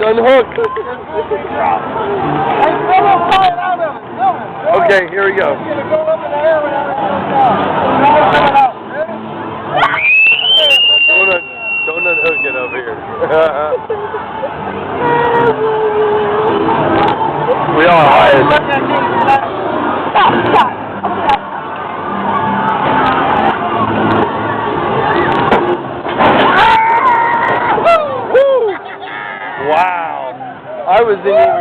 unhook. Okay, here we go. Don't unhook it over here. We all hide. Wow. I wasn't even